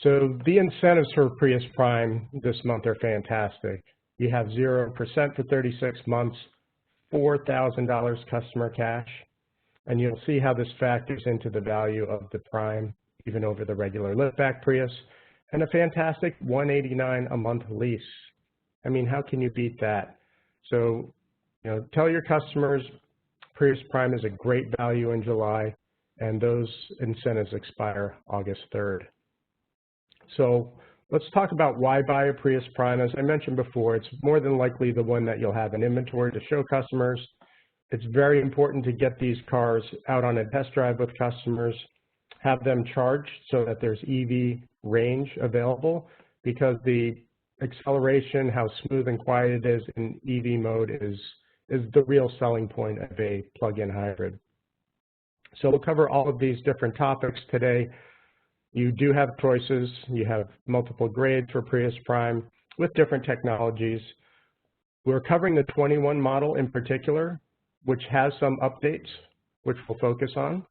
So the incentives for Prius Prime this month are fantastic. You have 0% for 36 months, $4,000 customer cash, and you'll see how this factors into the value of the Prime, even over the regular liftback Prius, and a fantastic $189 a month lease. I mean, how can you beat that? So, tell your customers Prius Prime is a great value in July, and those incentives expire August 3rd. So let's talk about why buy a Prius Prime. As I mentioned before, it's more than likely the one that you'll have in inventory to show customers. It's very important to get these cars out on a test drive with customers, have them charged so that there's EV range available, because the acceleration, how smooth and quiet it is in EV mode is the real selling point of a plug-in hybrid. So we'll cover all of these different topics today. You do have choices. You have multiple grades for Prius Prime with different technologies. We're covering the 21 model in particular, which has some updates, which we'll focus on.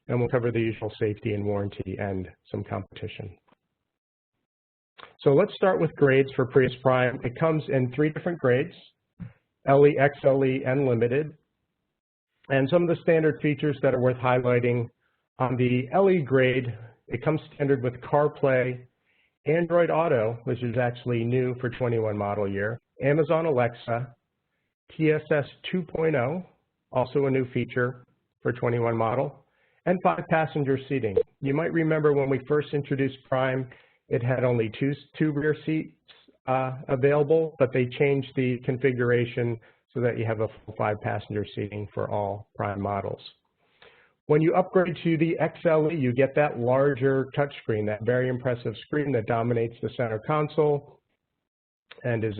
And we'll cover the usual safety and warranty and some competition. So let's start with grades for Prius Prime. It comes in 3 different grades: LE, XLE, and Limited. And some of the standard features that are worth highlighting: on the LE grade, it comes standard with CarPlay, Android Auto, which is actually new for 21 model year, Amazon Alexa, TSS 2.0, also a new feature for 21 model, and 5-passenger seating. You might remember when we first introduced Prime, it had only two rear seats available, but they changed the configuration so that you have a full 5-passenger seating for all Prime models. When you upgrade to the XLE, you get that larger touchscreen, that very impressive screen that dominates the center console and is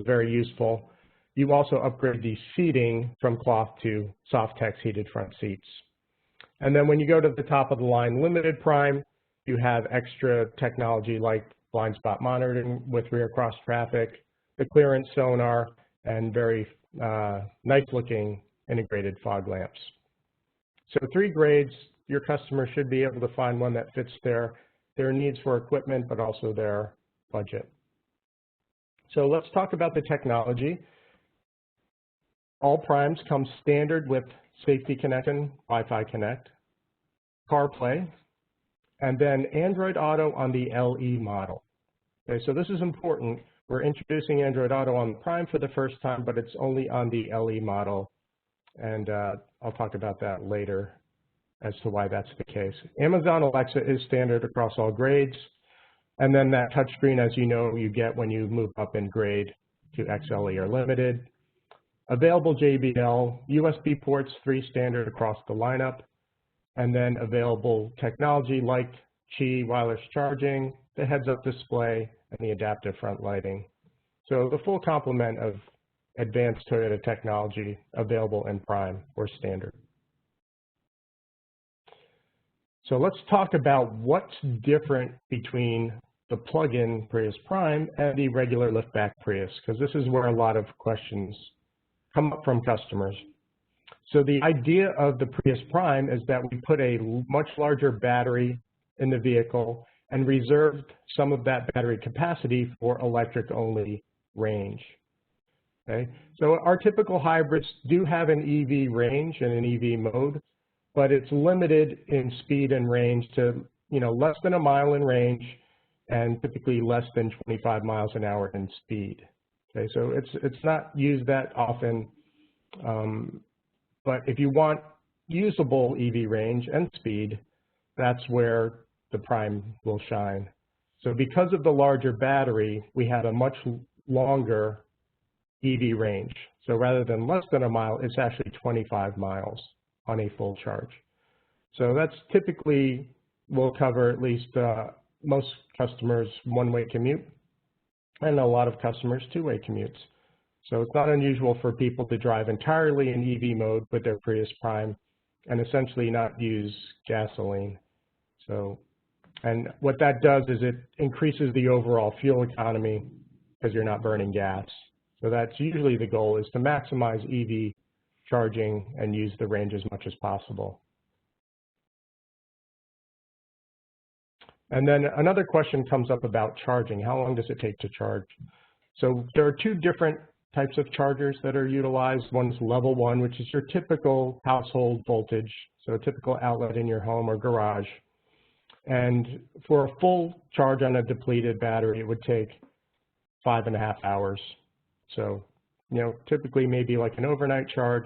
very useful. You also upgrade the seating from cloth to Softex heated front seats. And then when you go to the top of the line Limited Prime, you have extra technology like blind spot monitoring with rear cross traffic, the clearance sonar, and very nice looking integrated fog lamps. So 3 grades, your customer should be able to find one that fits their needs for equipment, but also their budget. So let's talk about the technology. All Primes come standard with Safety Connect and Wi-Fi Connect, CarPlay, and then Android Auto on the LE model. Okay, so this is important. We're introducing Android Auto on the Prime for the first time, but it's only on the LE model. And I'll talk about that later as to why that's the case. Amazon Alexa is standard across all grades. And then that touchscreen, as you know, you get when you move up in grade to XLE or Limited. Available JBL, USB ports, 3 standard across the lineup. And then available technology like Qi wireless charging, the heads-up display, and the adaptive front lighting. So the full complement of advanced Toyota technology available in Prime or standard. So let's talk about what's different between the plug-in Prius Prime and the regular liftback Prius, because this is where a lot of questions come up from customers. So the idea of the Prius Prime is that we put a much larger battery in the vehicle and reserved some of that battery capacity for electric-only range. Okay? So our typical hybrids do have an EV range and an EV mode, but it's limited in speed and range to less than a mile in range and typically less than 25 miles an hour in speed. Okay, so it's not used that often, but if you want usable EV range and speed, that's where the Prime will shine. So because of the larger battery, we have a much longer EV range. So rather than less than a mile, it's actually 25 miles on a full charge. So that's typically will cover at least most customers' one-way commute, and a lot of customers two-way commutes. So it's not unusual for people to drive entirely in EV mode with their Prius Prime and essentially not use gasoline. So, and what that does is it increases the overall fuel economy because you're not burning gas. So that's usually the goal, is to maximize EV charging and use the range as much as possible. And then another question comes up about charging. How long does it take to charge? So there are two different types of chargers that are utilized. One's level 1, which is your typical household voltage, so a typical outlet in your home or garage. And for a full charge on a depleted battery, it would take 5.5 hours. So, typically maybe like an overnight charge,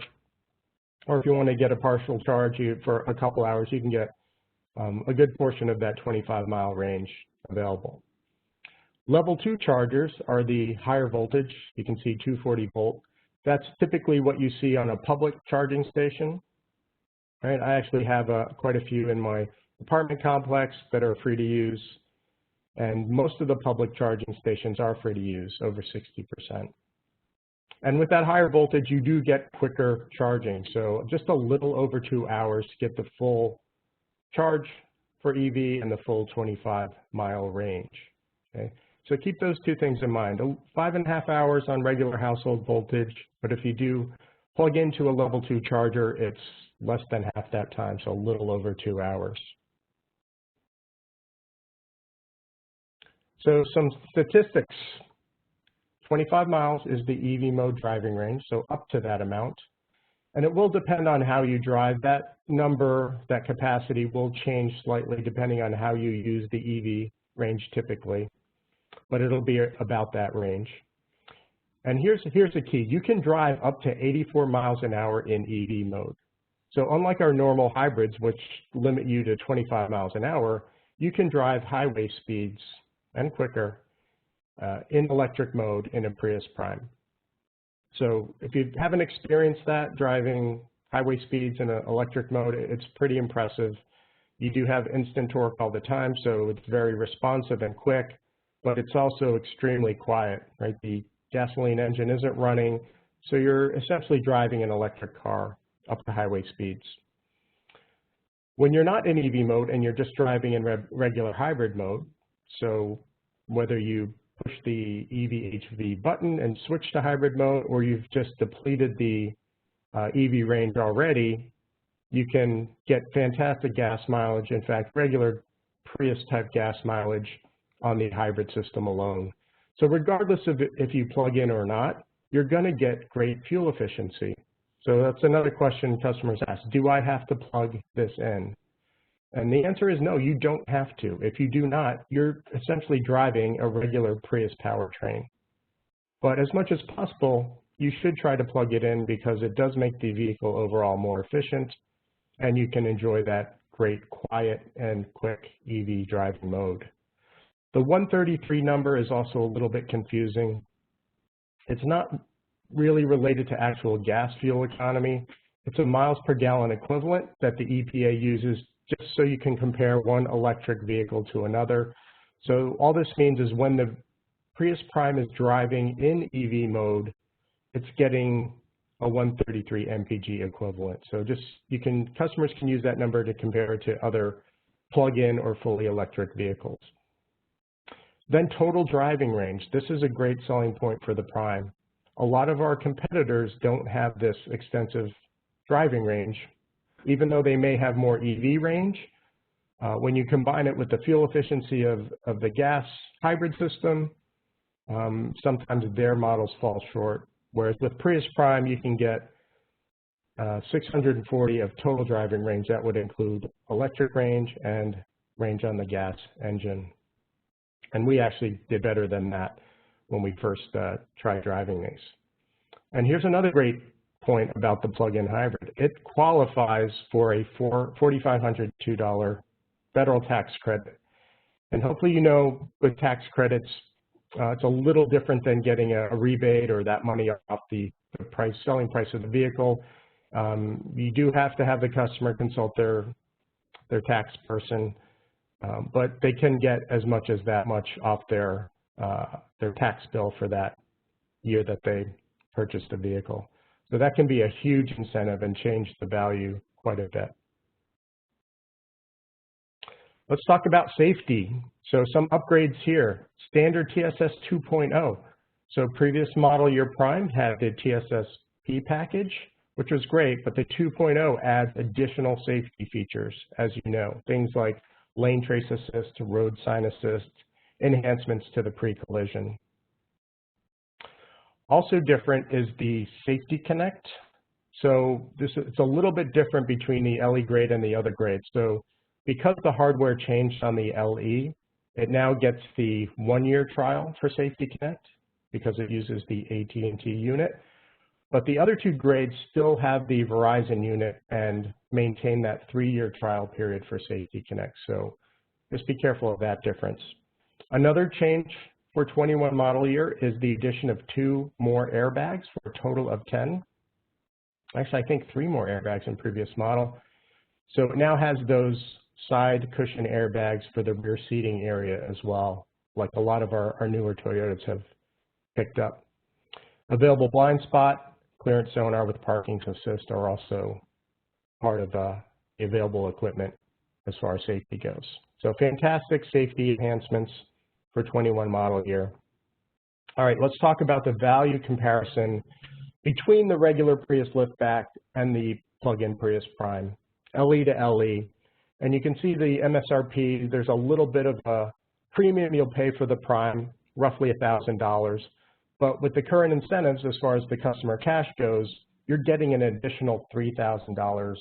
or if you want to get a partial charge for a couple hours, you can get a good portion of that 25-mile range available. Level 2 chargers are the higher voltage. You can see 240 volt. That's typically what you see on a public charging station. Right? I actually have quite a few in my apartment complex that are free to use, and most of the public charging stations are free to use, over 60%. And with that higher voltage, you do get quicker charging. So just a little over 2 hours to get the full charge for EV and the full 25-mile range. Okay? So keep those two things in mind. 5.5 hours on regular household voltage, but if you do plug into a level 2 charger, it's less than half that time, so a little over 2 hours. So some statistics. 25 miles is the EV mode driving range, so up to that amount. And it will depend on how you drive. That number, that capacity will change slightly depending on how you use the EV range typically, but it'll be about that range. And here's the key. You can drive up to 84 miles an hour in EV mode. So unlike our normal hybrids, which limit you to 25 miles an hour, you can drive highway speeds and quicker in electric mode in a Prius Prime. So if you haven't experienced that, driving highway speeds in an electric mode, it's pretty impressive. You do have instant torque all the time, so it's very responsive and quick, but it's also extremely quiet, right? The gasoline engine isn't running, so you're essentially driving an electric car up to highway speeds. When you're not in EV mode and you're just driving in regular hybrid mode, so whether you push the EV/HV button and switch to hybrid mode, or you've just depleted the EV range already, you can get fantastic gas mileage. In fact, regular Prius type gas mileage on the hybrid system alone. So regardless of if you plug in or not, you're going to get great fuel efficiency. So that's another question customers ask, do I have to plug this in? And the answer is no, you don't have to. If you do not, you're essentially driving a regular Prius powertrain. But as much as possible, you should try to plug it in because it does make the vehicle overall more efficient, and you can enjoy that great quiet and quick EV driving mode. The 133 number is also a little bit confusing. It's not really related to actual gas fuel economy. It's a miles per gallon equivalent that the EPA uses just so you can compare one electric vehicle to another. So all this means is when the Prius Prime is driving in EV mode, it's getting a 133 mpg equivalent. So customers can use that number to compare it to other plug-in or fully electric vehicles. Then total driving range. This is a great selling point for the Prime. A lot of our competitors don't have this extensive driving range, even though they may have more EV range. When you combine it with the fuel efficiency of the gas hybrid system, sometimes their models fall short. Whereas with Prius Prime, you can get 640 of total driving range. That would include electric range and range on the gas engine. And we actually did better than that when we first tried driving these. And here's another great point about the plug-in hybrid. It qualifies for a $4,502 federal tax credit. And hopefully you know with tax credits, it's a little different than getting a rebate or that money off the selling price of the vehicle. You do have to have the customer consult their tax person, but they can get as much as that much off their tax bill for that year that they purchased the vehicle. So that can be a huge incentive and change the value quite a bit. Let's talk about safety. So some upgrades here. Standard TSS 2.0. So previous model year Prime had the TSS-P package, which was great, but the 2.0 adds additional safety features, as you know. Things like lane trace assist, road sign assist, enhancements to the pre-collision. Also different is the Safety Connect. So it's a little bit different between the LE grade and the other grades. So because the hardware changed on the LE, it now gets the 1-year trial for Safety Connect because it uses the AT&T unit. But the other 2 grades still have the Verizon unit and maintain that 3-year trial period for Safety Connect. So just be careful of that difference. Another change for 21 model year is the addition of 2 more airbags for a total of 10. Actually, I think 3 more airbags in previous model. So it now has those side cushion airbags for the rear seating area as well, like a lot of our newer Toyotas have picked up. Available blind spot, clearance sonar with parking assist are also part of the available equipment as far as safety goes. So fantastic safety enhancements for 21 model year. All right, let's talk about the value comparison between the regular Prius liftback and the plug-in Prius Prime, LE to LE. And you can see the MSRP, there's a little bit of a premium you'll pay for the Prime, roughly $1,000. But with the current incentives, as far as the customer cash goes, you're getting an additional $3,000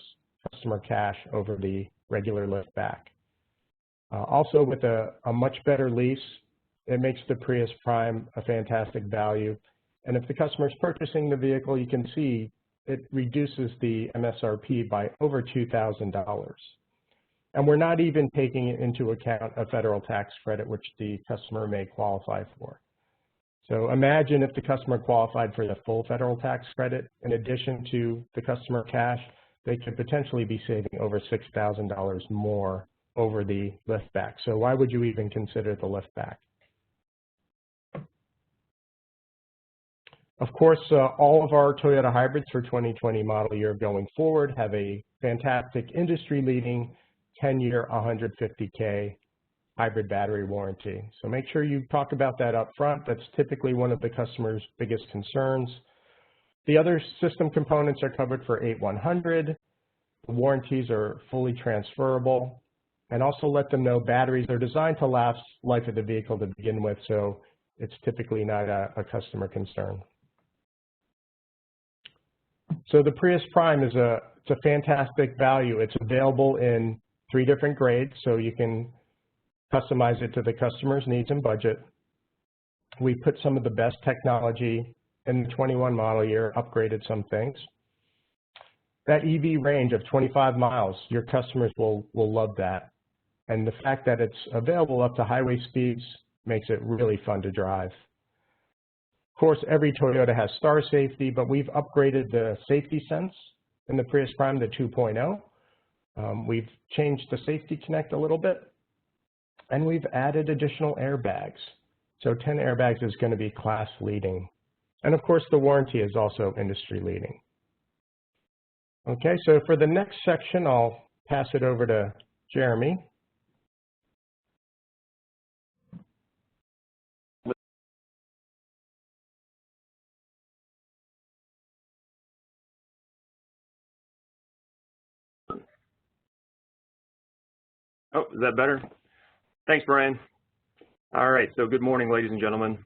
customer cash over the regular liftback. Also, with a much better lease, it makes the Prius Prime a fantastic value. And if the customer is purchasing the vehicle, you can see it reduces the MSRP by over $2,000. And we're not even taking into account a federal tax credit, which the customer may qualify for. So imagine if the customer qualified for the full federal tax credit, in addition to the customer cash, they could potentially be saving over $6,000 more over the liftback. So why would you even consider the liftback? Of course, all of our Toyota hybrids for 2020 model year going forward have a fantastic industry-leading 10-year 150K hybrid battery warranty. So make sure you talk about that up front. That's typically one of the customer's biggest concerns. The other system components are covered for 8100. The warranties are fully transferable. And also let them know batteries are designed to last life of the vehicle to begin with, so it's typically not a customer concern. So the Prius Prime is it's a fantastic value. It's available in 3 different grades, so you can customize it to the customer's needs and budget. We put some of the best technology in the 21 model year, upgraded some things. That EV range of 25 miles, your customers will love that. And the fact that it's available up to highway speeds makes it really fun to drive. Of course, every Toyota has Star Safety, but we've upgraded the safety sense in the Prius Prime to 2.0. We've changed the Safety Connect a little bit, and we've added additional airbags. So 10 airbags is going to be class leading. And of course, the warranty is also industry leading. Okay, so for the next section, I'll pass it over to Jeremy. Oh, is that better? Thanks, Brian. All right, so good morning, ladies and gentlemen.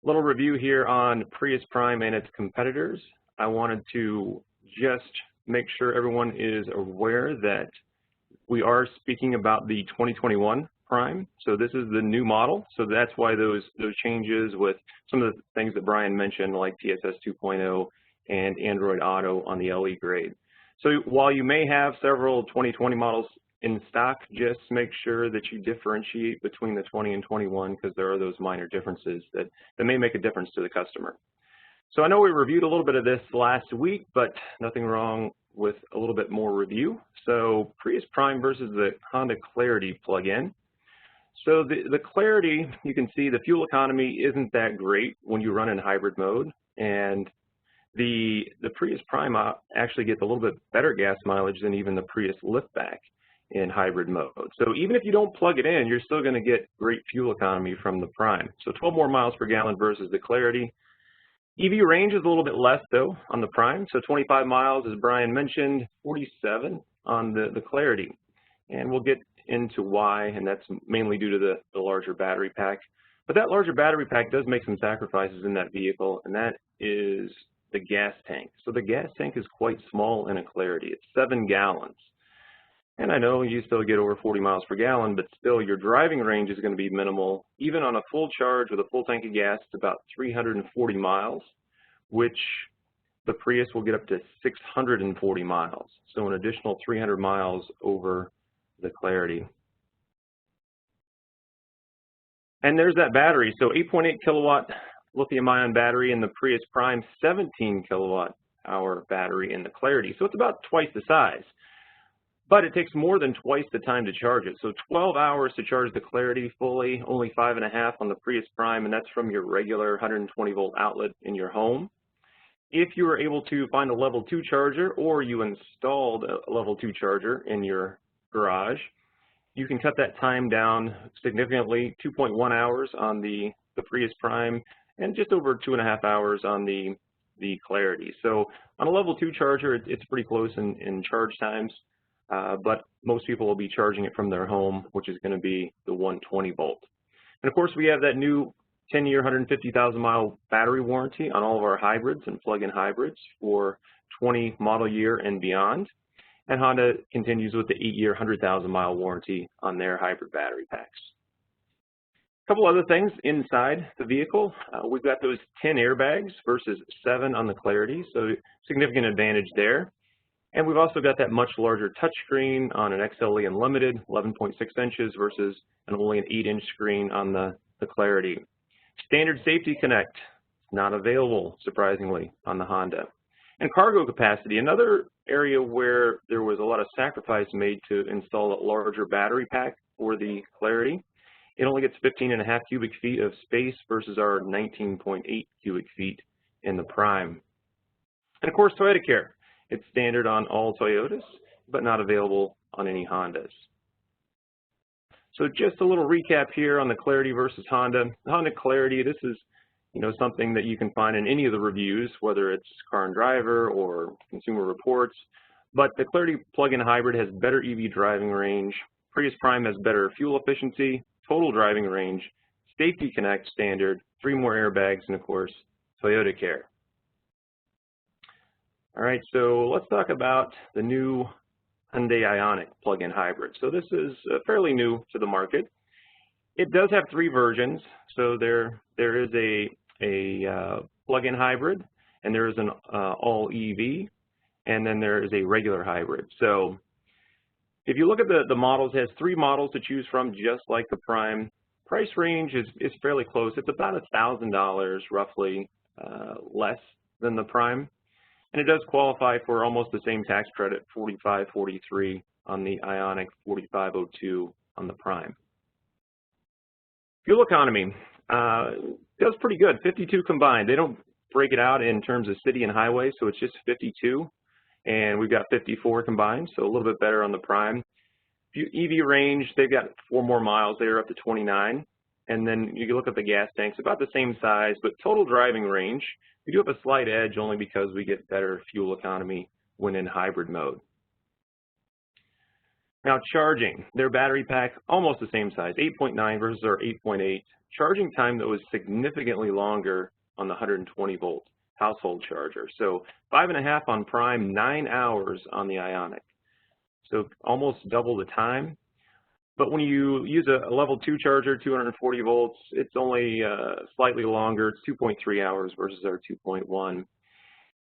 A little review here on Prius Prime and its competitors. I wanted to just make sure everyone is aware that we are speaking about the 2021 Prime. So this is the new model. So that's why those changes with some of the things that Brian mentioned, like TSS 2.0 and Android Auto on the LE grade. So while you may have several 2020 models in stock, just make sure that you differentiate between the 20 and 21, because there are those minor differences that may make a difference to the customer. So I know we reviewed a little bit of this last week, but nothing wrong with a little bit more review. So Prius Prime versus the Honda Clarity plug-in. So the Clarity, you can see the fuel economy isn't that great when you run in hybrid mode, and the Prius Prime actually gets a little bit better gas mileage than even the Prius liftback in hybrid mode. So even if you don't plug it in, you're still going to get great fuel economy from the Prime. So 12 more miles per gallon versus the Clarity. EV range is a little bit less though on the Prime. So 25 miles, as Brian mentioned, 47 on the Clarity. And we'll get into why, and that's mainly due to the larger battery pack. But that larger battery pack does make some sacrifices in that vehicle, and that is the gas tank. So the gas tank is quite small in a Clarity. It's 7 gallons. And I know you still get over 40 miles per gallon, but still your driving range is going to be minimal. Even on a full charge with a full tank of gas, it's about 340 miles, which the Prius will get up to 640 miles. So an additional 300 miles over the Clarity. And there's that battery. So 8.8 kilowatt lithium-ion battery in the Prius Prime, 17 kilowatt hour battery in the Clarity. So it's about twice the size. But it takes more than twice the time to charge it. So 12 hours to charge the Clarity fully, only 5.5 on the Prius Prime, and that's from your regular 120 volt outlet in your home. If you were able to find a level 2 charger, or you installed a level 2 charger in your garage, you can cut that time down significantly, 2.1 hours on the Prius Prime, and just over 2.5 hours on the Clarity. So on a level 2 charger, it's pretty close in charge times. But most people will be charging it from their home, which is going to be the 120 volt. And of course, we have that new 10-year, 150,000 mile battery warranty on all of our hybrids and plug-in hybrids for 20 model year and beyond. And Honda continues with the 8-year, 100,000 mile warranty on their hybrid battery packs. A couple other things inside the vehicle. We've got those 10 airbags versus 7 on the Clarity, so significant advantage there. And we've also got that much larger touchscreen on an XLE Unlimited, 11.6 inches versus only an 8-inch screen on the Clarity. Standard Safety Connect, not available, surprisingly, on the Honda. And cargo capacity, another area where there was a lot of sacrifice made to install a larger battery pack for the Clarity. It only gets 15.5 cubic feet of space versus our 19.8 cubic feet in the Prime. And of course, Toyota Care. It's standard on all Toyotas, but not available on any Hondas. So just a little recap here on the Clarity versus Honda. The Honda Clarity, this is something that you can find in any of the reviews, whether it's Car and Driver or Consumer Reports. But the Clarity plug-in hybrid has better EV driving range. Prius Prime has better fuel efficiency, total driving range, Safety Connect standard, 3 more airbags, and of course, Toyota Care. All right, so let's talk about the new Hyundai Ioniq plug-in hybrid. So this is fairly new to the market. It does have 3 versions. So there is a plug-in hybrid, and there is an all EV, and then there is a regular hybrid. So if you look at the models, it has 3 models to choose from, just like the Prime. Price range is fairly close. It's about $1,000 roughly less than the Prime. And it does qualify for almost the same tax credit, $45.43 on the Ioniq, $45.02 on the Prime. Fuel economy does pretty good, 52 combined. They don't break it out in terms of city and highway, so it's just 52. And we've got 54 combined, so a little bit better on the Prime. EV range, they've got 4 more miles there, up to 29. And then you can look at the gas tanks, about the same size, but total driving range, we do have a slight edge only because we get better fuel economy when in hybrid mode. Now charging, their battery pack, almost the same size, 8.9 versus our 8.8. Charging time that was significantly longer on the 120 volt household charger. So 5.5 on Prime, 9 hours on the Ioniq. So almost double the time. But when you use a level 2 charger, 240 volts, it's only slightly longer. It's 2.3 hours versus our 2.1.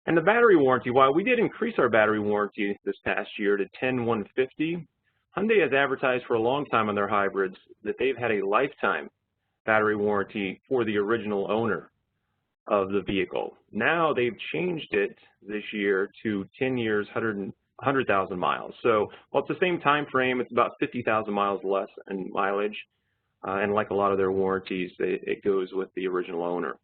And the battery warranty, while we did increase our battery warranty this past year to 10,150, Hyundai has advertised for a long time on their hybrids that they've had a lifetime battery warranty for the original owner of the vehicle. Now they've changed it this year to 10 years, 100,000 miles. So while it's the same time frame, it's about 50,000 miles less in mileage. And like a lot of their warranties, it goes with the original owner.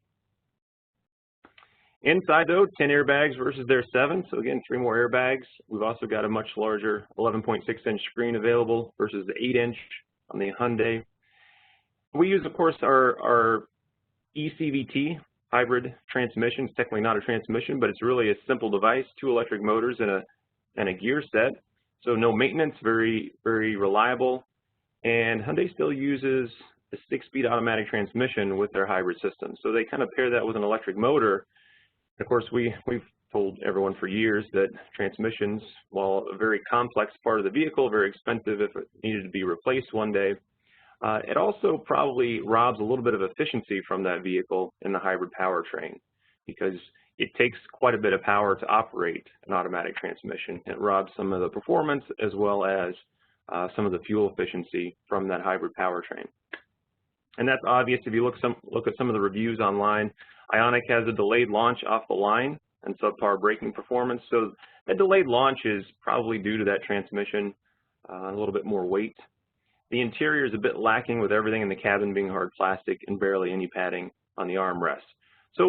Inside though, 10 airbags versus their 7. So again, 3 more airbags. We've also got a much larger 11.6-inch screen available versus the 8-inch on the Hyundai. We use, of course, our eCVT hybrid transmission. It's technically not a transmission, but it's really a simple device, 2 electric motors and a gear set. So no maintenance, very, very reliable. And Hyundai still uses a 6-speed automatic transmission with their hybrid system. So they kind of pair that with an electric motor. Of course, we've told everyone for years that transmissions, while a very complex part of the vehicle, very expensive if it needed to be replaced one day, it also probably robs a little bit of efficiency from that vehicle in the hybrid powertrain, because it takes quite a bit of power to operate an automatic transmission. It robs some of the performance as well as some of the fuel efficiency from that hybrid powertrain. And that's obvious if you look at some of the reviews online. Ioniq has a delayed launch off the line and subpar braking performance. So that delayed launch is probably due to that transmission, a little bit more weight. The interior is a bit lacking with everything in the cabin being hard plastic and barely any padding on the armrest.